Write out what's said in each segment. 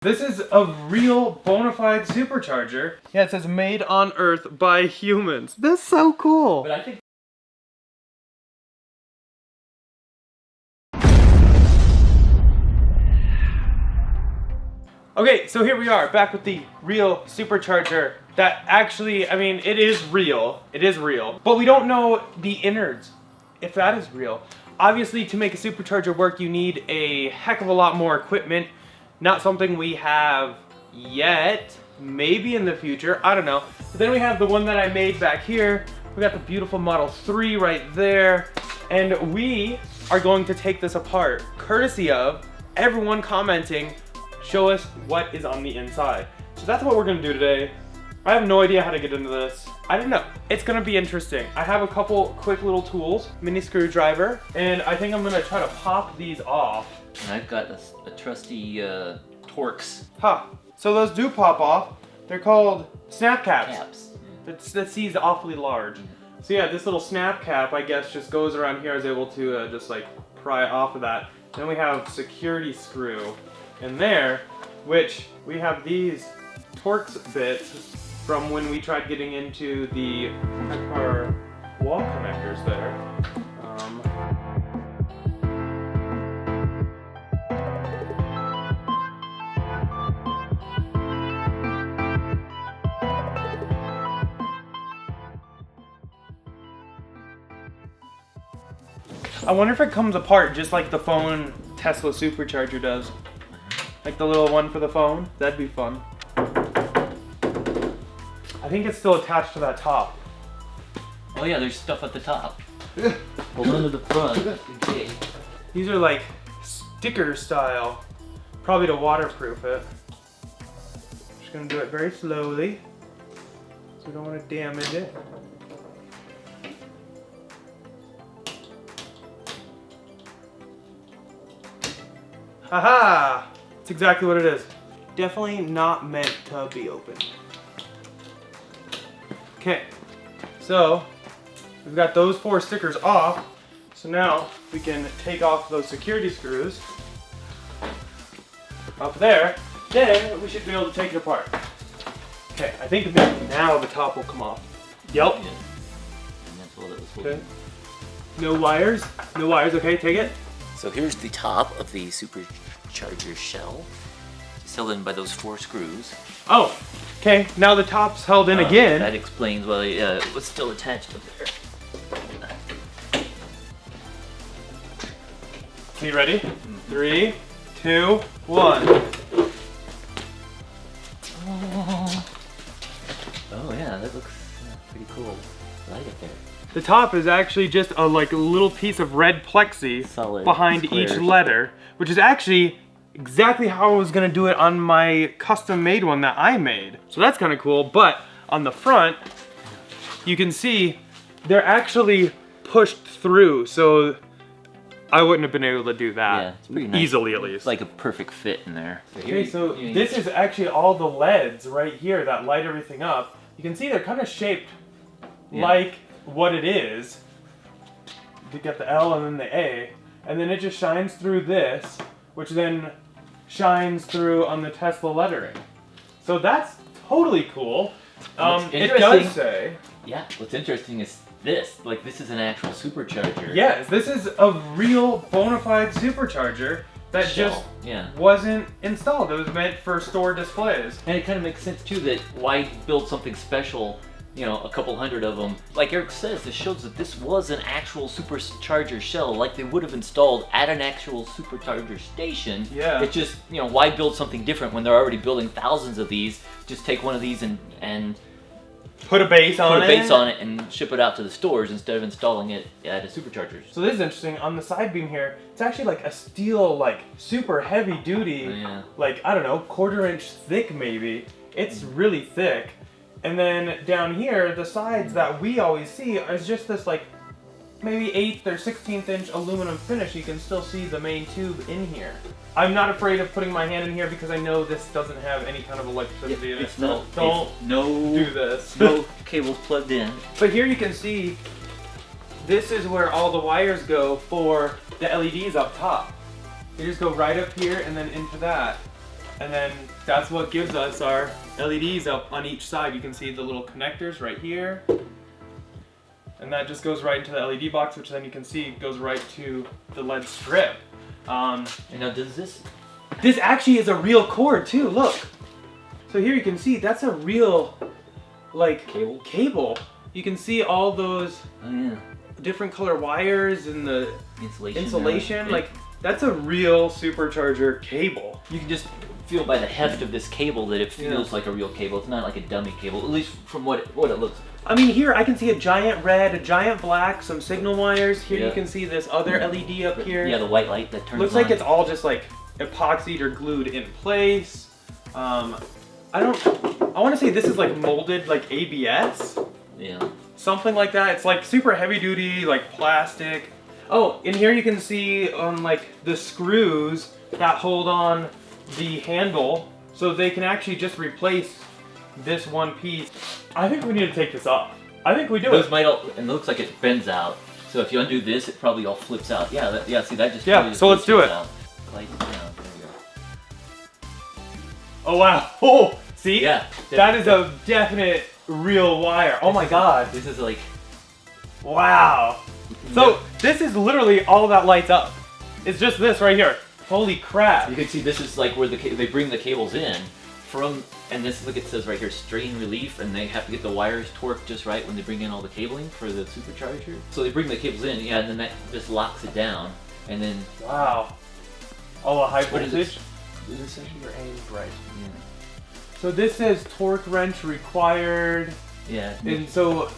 This is a real bona fide supercharger. Yeah, it says made on Earth by humans. That's so cool. But I think okay, so here we are, back with the real supercharger that actually, I mean, it is real. It is real. But we don't know the innards, if that is real. Obviously, to make a supercharger work, you need a heck of a lot more equipment. Not something we have yet. Maybe in the future, I don't know. But then we have the one that I made back here. We got the beautiful Model 3 right there. And we are going to take this apart, courtesy of everyone commenting, show us what is on the inside. So that's what we're gonna do today. I have no idea how to get into this. I don't know. It's gonna be interesting. I have a couple quick little tools, mini screwdriver, and I think I'm gonna try to pop these off. and I've got a trusty Torx Huh. So those do pop off. They're called snap caps. caps. That seems awfully large. So yeah, this little snap cap, I guess, just goes around here. I was able to just like pry off of that. Then we have security screw in there, which we have these Torx bits from when we tried getting into the our wall connectors there. I wonder if it comes apart just like the phone Tesla Supercharger does. Like the little one for the phone. That'd be fun. I think it's still attached to that top. Oh yeah, there's stuff at the top. Hold on to the front. Okay. These are like sticker style. Probably to waterproof it. Just gonna do it very slowly. So we don't want to damage it. Haha! That's exactly what it is. Definitely not meant to be open. Okay, so we've got those 4 stickers off. So now we can take off those security screws up there. Then we should be able to take it apart. Okay, I think maybe now the top will come off. Yep. Yeah. And that's all that was Okay. holding. No wires. No wires. Okay, take it. So here's the top of the supercharger shell. It's held in by those 4 screws. Oh, okay. Now the top's held in again. That explains why it was still attached up there. You ready? 3, 2, 1. Oh yeah, that looks pretty cool. I like it there. The top is actually just a like little piece of red plexi Solid behind squares. each letter, which is actually exactly how I was gonna do it on my custom made one that I made. So that's kind of cool, but on the front, you can see they're actually pushed through, so I wouldn't have been able to do that. Yeah, it's pretty nice. Easily at least. It's like a perfect fit in there. Okay, so this is actually all the LEDs right here that light everything up. You can see they're kind of shaped like what it is. You get the L and then the A, and then it just shines through this, which then shines through on the Tesla lettering. So that's totally cool. It does say. Yeah, what's interesting is this. Like, this is an actual supercharger. Yes, this is a real bona fide supercharger that Shell, just wasn't installed. It was meant for store displays. And it kind of makes sense too that why build something special, you know, a couple hundred of them. Like Eric says, this shows that this was an actual supercharger shell, like they would have installed at an actual supercharger station. Yeah. It's just, you know, why build something different when they're already building thousands of these? Just take one of these and Put a base on it and ship it out to the stores instead of installing it at a supercharger. So this is interesting. On the side beam here, it's actually like a steel, like super heavy duty, like, I don't know, 1/4 inch thick maybe. It's really thick. And then down here, the sides that we always see is just this like maybe 1/8 or 16th inch aluminum finish. You can still see the main tube in here. I'm not afraid of putting my hand in here because I know this doesn't have any kind of electricity in it. Don't do this. No cables plugged in. But here you can see, this is where all the wires go for the LEDs up top. They just go right up here and then into that. And then that's what gives us our LEDs up on each side. You can see the little connectors right here. And that just goes right into the LED box, which then you can see goes right to the LED strip. And now does this... This actually is a real cord too, look. So here you can see that's a real, like, cable. You can see all those different color wires and the insulation. Like, that's a real supercharger cable. You can just feel by the heft of this cable that it feels like a real cable. It's not like a dummy cable, at least from what it looks like. I mean, here I can see a giant red, a giant black, some signal wires. Here you can see this other LED up here. Yeah, the white light that turns on. Looks like it's all just like epoxied or glued in place. I want to say this is like molded like ABS. Yeah. Something like that. It's like super heavy duty, like plastic. Oh, in here you can see on like the screws that hold on the handle, so they can actually just replace this one piece. I think we need to take this off. I think we do. Those might all, and it looks like it bends out. So if you undo this, it probably all flips out. Yeah, see that just. Yeah. So let's do it. Lights down. There we go. Oh wow. Oh, see? Yeah. That is a definite real wire. Oh my god. This is like. Wow. So this is literally all that lights up. It's just this right here. Holy crap. You can see this is like where they bring the cables in from, and this, look, it says right here, strain relief, and they have to get the wires torqued just right when they bring in all the cabling for the supercharger. So they bring the cables in, and then that just locks it down, and then... Wow. Oh, a high voltage? Does it say here? Right. Yeah. So this says torque wrench required. Yeah. And so,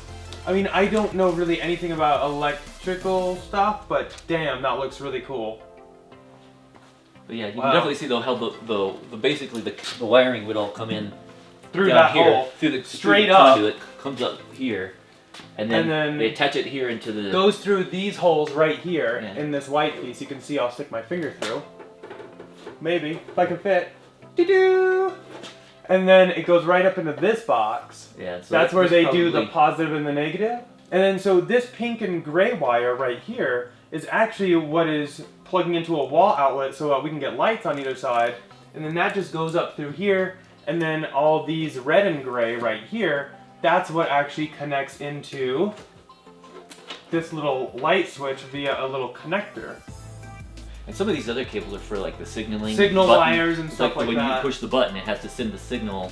I mean, I don't know really anything about electrical stuff, but damn, that looks really cool. But yeah, you can definitely see how the basically the wiring would all come in through that here, hole, through the straight up. conduit, comes up here, and then they attach it here into the. Goes through these holes right here in this white piece. You can see I'll stick my finger through. Maybe if I can fit. Doo-doo! And then it goes right up into this box. Yeah, so that's where they do the positive and the negative. And then so this pink and gray wire right here is actually what is plugging into a wall outlet so that we can get lights on either side. And then that just goes up through here, and then all these red and gray right here, that's what actually connects into this little light switch via a little connector. And some of these other cables are for like the signaling. Signal wires and stuff like like when that. you push the button, it has to send the signal.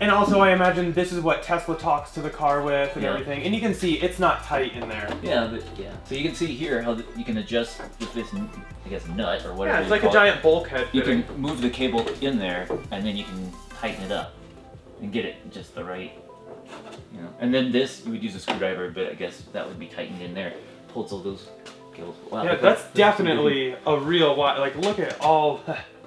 And also, I imagine this is what Tesla talks to the car with and everything. And you can see it's not tight in there. Yeah, but so you can see here how you can adjust with this, I guess, nut or whatever. Yeah, it's like a giant bulkhead. You can move the cable in there, and then you can tighten it up and get it just the right, And then this, you would use a screwdriver, but I guess that would be tightened in there. Pulls all those cables. Wow, yeah, that's definitely a real wire. Like, look at all.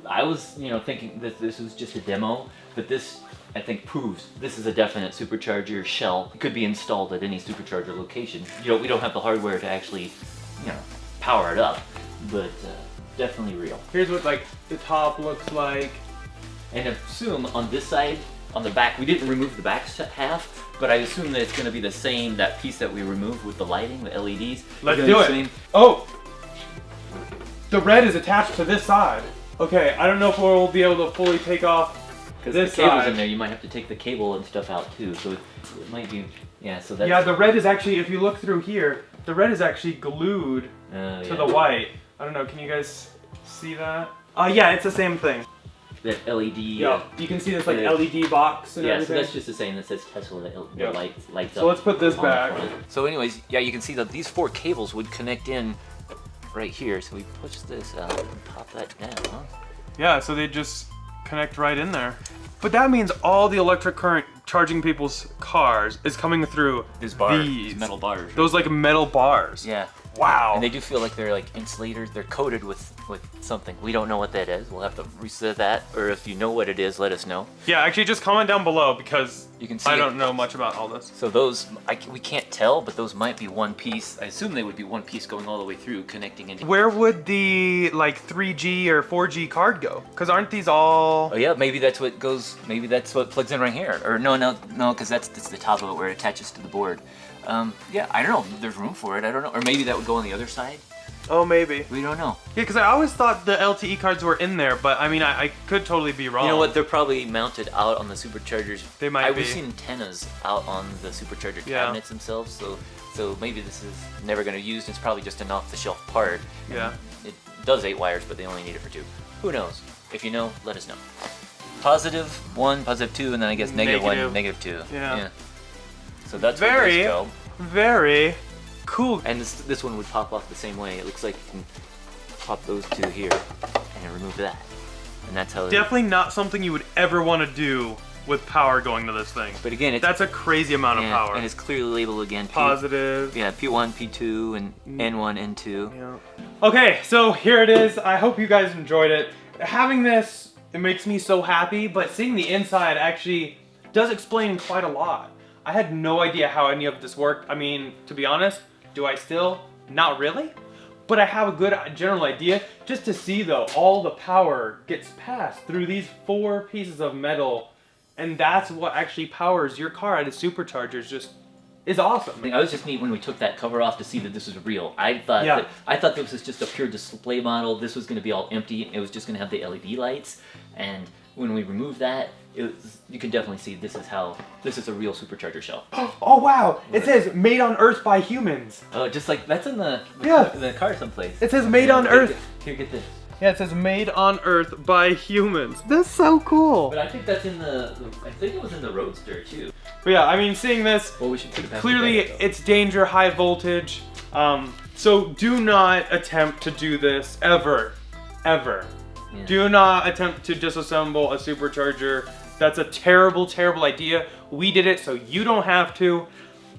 I was, thinking that this was just a demo, but this, I think, proves this is a definite supercharger shell. It could be installed at any supercharger location. We don't have the hardware to actually, power it up, but definitely real. Here's what like the top looks like. And assume on this side, on the back, we didn't remove the back half, but I assume that it's going to be the same, that piece that we removed with the lighting, the LEDs. Let's do it. Oh! The red is attached to this side. Okay, I don't know if we'll be able to fully take off this the cable's side. in there, you might have to take the cable and stuff out too, so it might be, so that's... Yeah, the red is actually, if you look through here, the red is actually glued to the white. I don't know, can you guys see that? Yeah, it's the same thing. That LED... Yeah, you can see this like LED box and everything. So that's just the same that says Tesla, the lights up. So let's put this back. So anyways, you can see that these 4 cables would connect in right here. So we push this out and pop that down. Yeah, so they just connect right in there. But that means all the electric current charging people's cars is coming through these bars, these metal bars. Right? Those like metal bars. Yeah. Wow. And they do feel like they're like insulators. They're coated with something. We don't know what that is. We'll have to research that, or if you know what it is, let us know. Yeah, actually just comment down below because you can see I don't know much about all this. So those, we can't tell, but those might be one piece. I assume they would be one piece going all the way through, connecting into... Where would the like 3G or 4G card go? Because aren't these all... Oh yeah, maybe that's what goes, maybe that's what plugs in right here. Or no, because that's the top of it where it attaches to the board. Yeah, I don't know. There's room for it. I don't know. Or maybe that would go on the other side. Oh, maybe. We don't know. Yeah, because I always thought the LTE cards were in there, but I mean, I could totally be wrong. You know what? They're probably mounted out on the superchargers. They might be. We've seen antennas out on the supercharger cabinets themselves, so maybe this is never going to use. It's probably just an off-the-shelf part. Yeah. It does 8 wires, but they only need it for 2. Who knows? If you know, let us know. +1, +2, and then I guess -1, -2. Yeah. So that's where those go. Very cool. And this one would pop off the same way. It looks like you can pop those 2 here and remove that. And that's how. Definitely not something you would ever want to do with power going to this thing. But again, that's a crazy amount of power. And it's clearly labeled again. Positive. P1, P2, and N1, N2. Yeah. Okay, so here it is. I hope you guys enjoyed it. Having this, it makes me so happy, but seeing the inside actually does explain quite a lot. I had no idea how any of this worked. I mean, to be honest, do I still? Not really. But I have a good general idea. Just to see though, all the power gets passed through these 4 pieces of metal, and that's what actually powers your car at a supercharger. Is awesome. I was just neat when we took that cover off to see that this was real. I thought this was just a pure display model. This was going to be all empty. It was just going to have the LED lights, and when we removed that, you can definitely see this is a real supercharger shell. Oh wow! It says "Made on Earth by Humans." Oh, just like that's in the car someplace. It says "Made on Earth." Here, get this. Yeah, it says "Made on Earth by Humans." That's so cool. But I think that's in I think it was in the Roadster too. But yeah, I mean, seeing this, well, we should put it back clearly it's danger, high voltage. So do not attempt to do this ever. Yeah. Do not attempt to disassemble a supercharger. That's a terrible, terrible idea. We did it so you don't have to.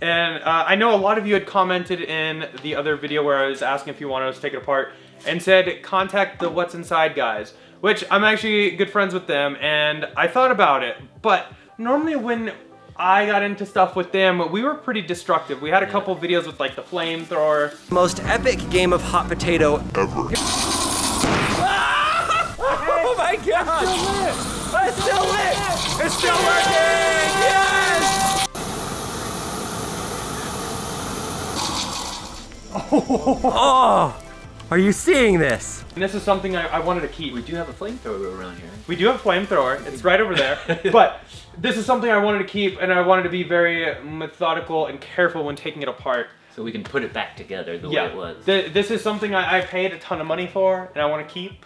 And I know a lot of you had commented in the other video where I was asking if you wanted us to take it apart and said contact the What's Inside guys, which I'm actually good friends with them, and I thought about it. But normally when I got into stuff with them, we were pretty destructive. We had a couple videos with like the flamethrower. Most epic game of hot potato ever. Oh my god! It's still lit! It's still working! Yes! Oh! Are you seeing this? And this is something I wanted to keep. We do have a flamethrower around here. We do have a flamethrower. It's right over there. But this is something I wanted to keep, and I wanted to be very methodical and careful when taking it apart. So we can put it back together the way it was. This is something I paid a ton of money for, and I want to keep.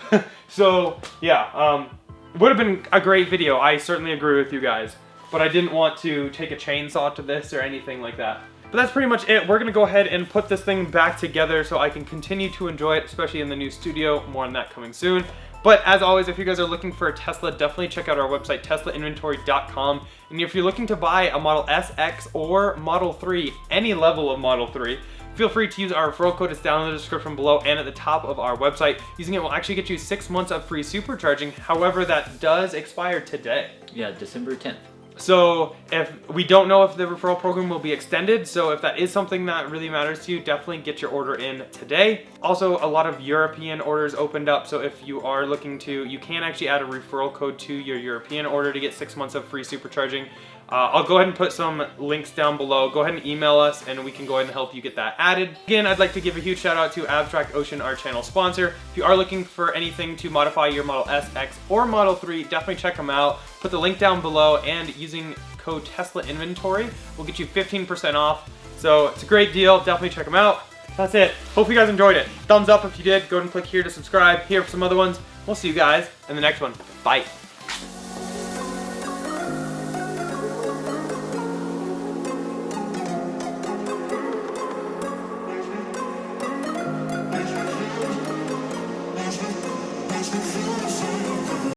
So yeah, it would have been a great video. I certainly agree with you guys. But I didn't want to take a chainsaw to this or anything like that. But that's pretty much it. We're gonna go ahead and put this thing back together so I can continue to enjoy it, especially in the new studio. More on that coming soon. But as always, if you guys are looking for a Tesla, definitely check out our website, teslainventory.com. And if you're looking to buy a Model S, X, or Model 3, any level of Model 3, feel free to use our referral code. It's down in the description below and at the top of our website. Using it will actually get you 6 months of free supercharging. However, that does expire today. Yeah, December 10th. So if we don't know if the referral program will be extended, so if that is something that really matters to you, definitely get your order in today. Also, a lot of European orders opened up, so if you are looking to, you can actually add a referral code to your European order to get 6 months of free supercharging. I'll go ahead and put some links down below. Go ahead and email us and we can go ahead and help you get that added. Again, I'd like to give a huge shout out to Abstract Ocean, our channel sponsor. If you are looking for anything to modify your Model S, X, or Model 3, definitely check them out. Put the link down below, and using code Tesla Inventory will get you 15% off. So it's a great deal. Definitely check them out. That's it. Hope you guys enjoyed it. Thumbs up if you did. Go ahead and click here to subscribe. Here for some other ones. We'll see you guys in the next one. Bye.